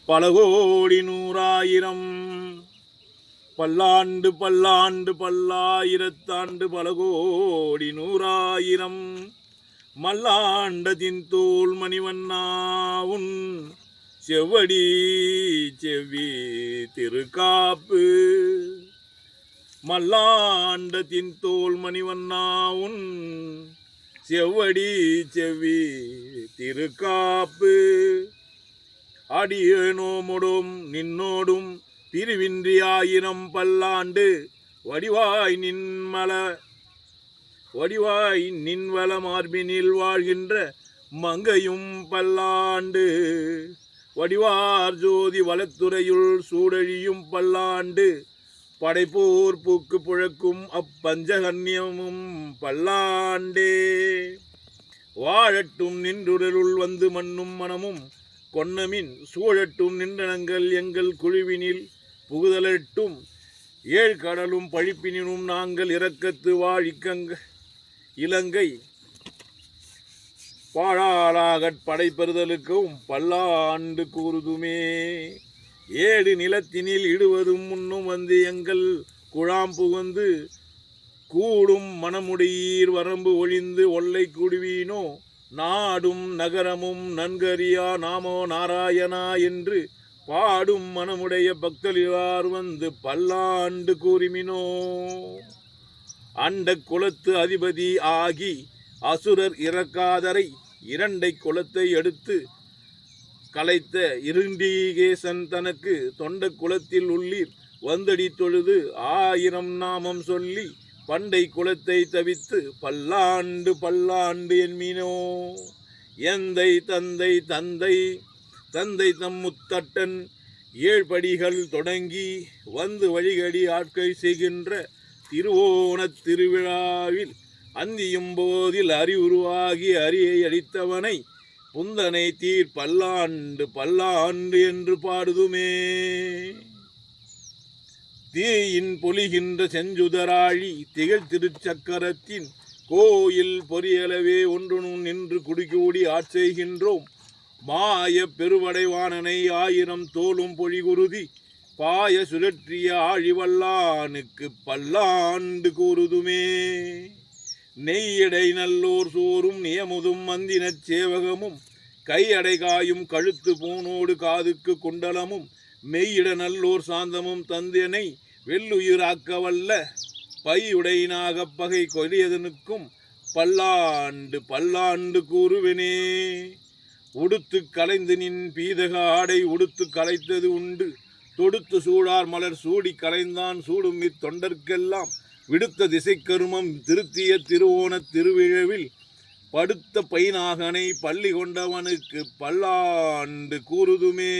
பல கோடி நூறாயிரம் பல்லாண்டு பல்லாண்டு பல்லாயிரத்தாண்டு பல கோடி நூறாயிரம் மல்லாண்டதின் தோல் மணிவண்ணாவுன் செவ்வடி செவ்வி திருக்காப்பு மல்லாண்டத்தின் தோல் மணிவண்ணாவுன் செவ்வடி செவ்வி திருக்காப்பு அடியேனோமொடும் நின்னோடும் பிரிவின்றி ஆயிரம் பல்லாண்டு வடிவாய் நின்வள மார்பினில் வாழ்கின்ற மங்கையும் பல்லாண்டு வடிவார் ஜோதி வளத்துறையுள் சூடழியும் பல்லாண்டு படைப்போர் பூக்கு புழக்கும் அப்பஞ்சகன்யமும் பல்லாண்டே வாழட்டும் நின்றுடலுள் வந்து மண்ணும் மனமும் கொன்னமின் சூழட்டும் நின்றனங்கள் எங்கள் குழுவினில் புகுதலட்டும் ஏழ்கடலும் பழிப்பினும் நாங்கள் இரக்கத்து இலங்கை பாழாளாகட் படைப்பெறுதலுக்கும் பல்லாண்டு கூறுதுமே ஏடு நிலத்தினில் இடுவதும் முன்னும் வந்து எங்கள் குழாம் புகுந்து கூடும் மனமுடையீர் வரம்பு ஒழிந்து ஒல்லை குடுவீனோ நாடும் நகரமும் நன்கறியா நாமோ நாராயணா என்று பாடும் மனமுடைய பக்தலிவார் வந்து பல்லாண்டு கூறிமினோ அண்ட குலத்து அதிபதி ஆகி அசுரர் இறக்காதரை இரண்டை குலத்தை எடுத்து கலைத்த இருண்டீகேசன் தனக்கு தொண்ட குலத்தில் உள்ளீர் வந்தடி தொழுது ஆயிரம் நாமம் சொல்லி பண்டை குலத்தை தவித்து பல்லாண்டு பல்லாண்டு என்மீனோ எந்தை தந்தை தந்தை தந்தை தம்முத்தட்டன் ஏழ்படிகள் தொடங்கி வந்து வழிகடி ஆட்கை செய்கின்ற திருவோணத் திருவிழாவில் அந்தியும் போதில் அறிவுருவாகி அரியை அடித்தவனை புந்தனை தீர் பல்லாண்டு பல்லாண்டு என்று பாடுதுமே தீயின் பொலிகின்ற செஞ்சுதராழி திகழ் திருச்சக்கரத்தின் கோயில் பொறியளவே ஒன்றுனும் நின்று குடிக்கூடி ஆட்செய்கின்றோம் மாய பெருவடைவானனை ஆயிரம் தோளும் பொழிகுருதி பாய சுழற்றிய ஆழிவல்லானுக்கு பல்லாண்டு கூறுதுமே நெய்யடை நல்லோர் சோறும் நியமுதும் மந்தினச் சேவகமும் கையடை காயும் கழுத்து பூனோடு காதுக்கு குண்டலமும் மெய்யிட நல்லோர் சாந்தமும் தந்தனை வெள்ளுயிராக்க வல்ல பையுடை நாகப்பகை கொடியதனுக்கும் பல்லாண்டு பல்லாண்டு கூறுவனே உடுத்து கலைந்து நின் பீதக ஆடை உடுத்து கலைத்தது உண்டு தொடுத்து சூடார் மலர் சூடி கலைந்தான் சூடும் இத்தொண்டர்க்கெல்லாம் விடுத்த திசைக்கருமம் திருத்திய திருவோணத் திருவிழவில் படுத்த பைநாகனை பள்ளி கொண்டவனுக்கு பல்லாண்டு கூறுதுமே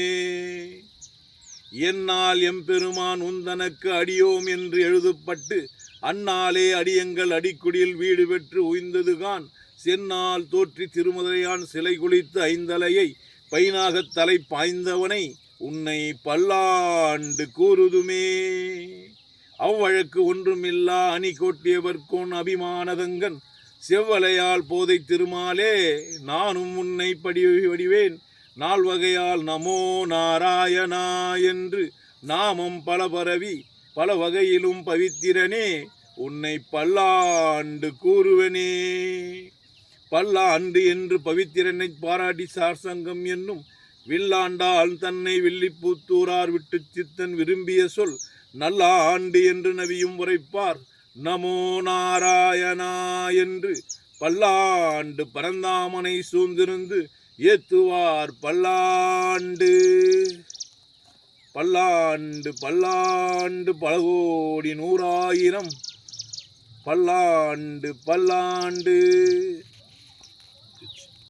என்னால் எம்பெருமான் உந்தனக்கு அடியோம் என்று எழுதப்பட்டு அந்நாளே அடியங்கள் அடிக்குடியில் வீடு பெற்று உய்ந்ததுகான் சென்னால் தோற்றி திருமுதையான் சிலை குளித்து ஐந்தலையை பைனாகத் தலை பாய்ந்தவனை உன்னை பல்லாண்டு கூறுதுமே அவ்வழக்கு ஒன்றுமில்லா அணி கோட்டியவர்கோன் அபிமானதங்கன் செவ்வலையால் போதை திருமாலே நானும் உன்னை வடிவேன் நால்வகையால் நமோ நாராயணா என்று நாமம் பல பரவி பல வகையிலும் பவித்திரனே உன்னை பல்லாண்டு கூறுவனே பல்லாண்டு என்று பவித்திரனை பாராட்டி சார்சங்கம் என்னும் வில்லாண்டால் தன்னை வில்லிப்புத்தூரார் விட்டு சித்தன் விரும்பிய சொல் நல்ல ஆண்டு என்று நவியும் உரைப்பார் நமோ நாராயணா என்று பல்லாண்டு பரந்தாமனை சூழ்ந்திருந்து ஏத்துவார் பல்லாண்டு பல்லாண்டு பல்லாண்டு பல கோடி நூறாயிரம் பல்லாண்டு பல்லாண்டு